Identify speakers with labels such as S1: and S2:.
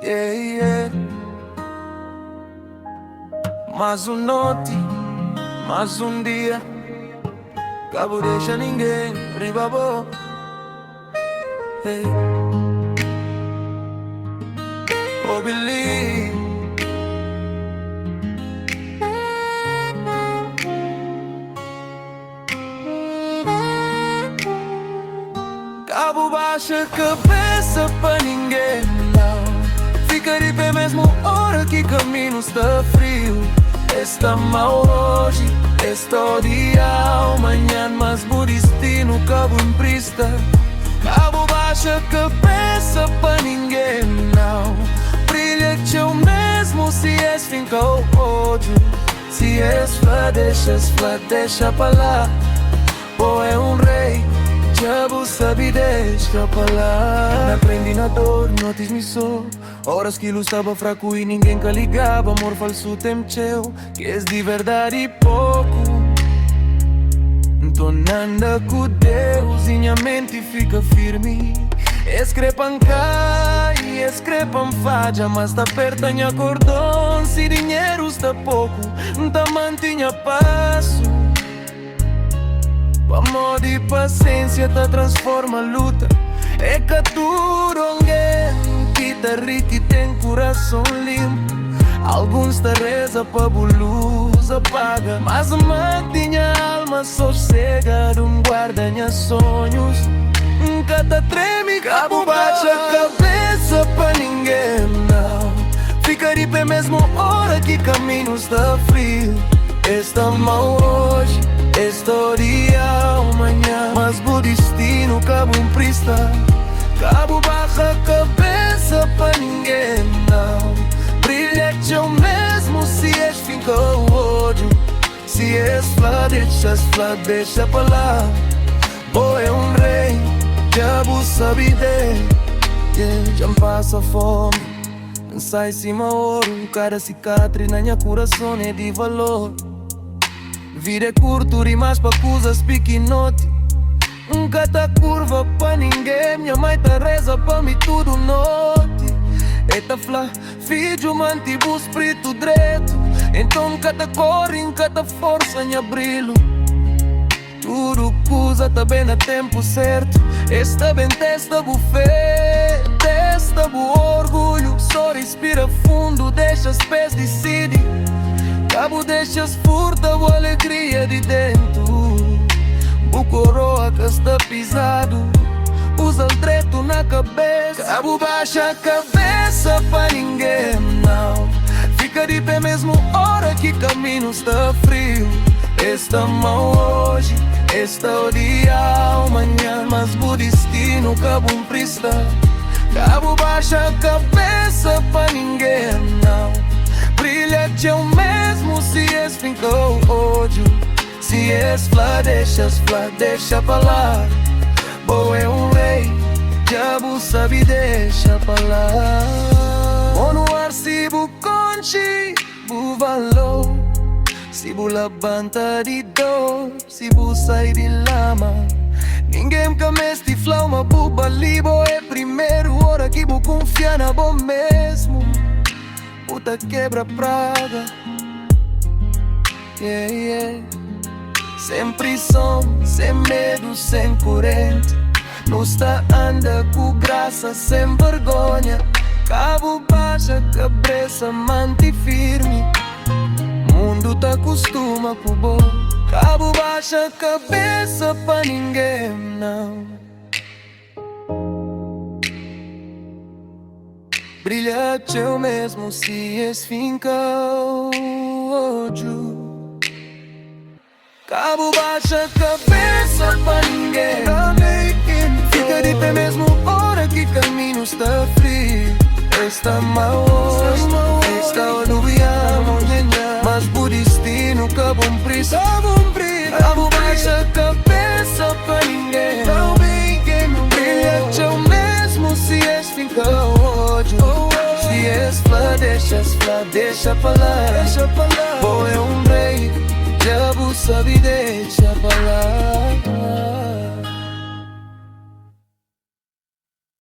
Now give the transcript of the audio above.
S1: Yeah, yeah. Mais noite, mais dia. Cabo deixa ninguém ribabou. Hey. Oh, believe. Cabo baixa a cabeça pra ninguém, não. Fica de pé mesmo hora que caminho está frio. Está mal hoje, está dia amanhã, mas o destino cabo empresta. Cabo baixa a cabeça pra ninguém, não. Brilha que eu mesmo se és finca o ódio. Se és flá, deixa pra lá. Ou é um rei, diabo sabe deixa pra lá. Me aprendi na dor, notis me sou. Horas que estava fraco e ninguém que ligava. Amor falso temcheu, que és de verdade pouco. Então anda com Deus e minha mente fica firme. Escrepam cai, escrepam falha, mas tá perto minha cordão. Se dinheiro está pouco, tá mantinha passo. Amor e paciência tá transforma a luta. É que duro alguém que tá rico e tem coração limpo. Alguns tá reza pra luz apaga, mas mantinha alma sossegada. Guarda minhas sonhos, nunca tá treme. Cabo baixa a cabeça pra ninguém, não. Fica de pé mesmo hora que caminho está frio. Está mal hoje, está dia amanhã, mas o destino cabo empresta. Cabo baixa a cabeça pra ninguém, não. Brilha que eu mesmo se és finca o ódio. Se és flá, deixa pra lá. Ou é um rei, diabo sabe de. Já me passa fome, sai cima ouro. Cada cicatriz na minha coração é de valor. Vida é curto, rimas pra coisas pequenote. Nunca tá curva pra ninguém. Minha mãe tá reza pra mim tudo noite. Eita flá, filho mantive o espírito direito. Então nunca tá corre, nunca tá força em abri-lo. Tudo coisa tá bem no tempo certo. Esta bem testa buffet, testa o orgulho. Só respira fundo, deixa os pés decidem. Cabo deixas furta a alegria de dentro. O coroa que está pisado, usa o dreto na cabeça. Cabo baixa a cabeça pra ninguém, não. Fica de pé mesmo hora que caminho está frio. Está mal hoje, está o dia amanhã, mas o destino cabo empresta. Cabo baixa a cabeça pra ninguém, não. Brilha que eu mesmo se és finca o ódio. Se és flá, deixa pra lá. Ou é um rei, diabo sabe deixa pra lá. Ou no ar se bu conchi, bu valor. Se bu labanta de dor, se bu sai de lama. Ninguém que meste flauma, bu balibo. É primeiro hora que bu confia na bom mesmo. Puta quebra praga, yeah, yeah. Sem prisão, sem medo, sem corrente. Nos tá anda com graça, sem vergonha. Cabo baixa a cabeça, mante firme. Mundo tá acostuma com bom. Cabo baixa a cabeça pra ninguém, não. Brilha que eu mesmo se esfinca o ódio. Cabo baixa a cabeça pra ninguém. Fica de pé mesmo hora que caminho está frio. Está mal hoje, está o dia amanhã, mas o destino cabo empresta. Cabo baixa a cabeça pra ninguém. Brilha que eu mesmo se és finca o ódio. Se és flá, deixa pra lá. Ou é um rei, diabo sabe de.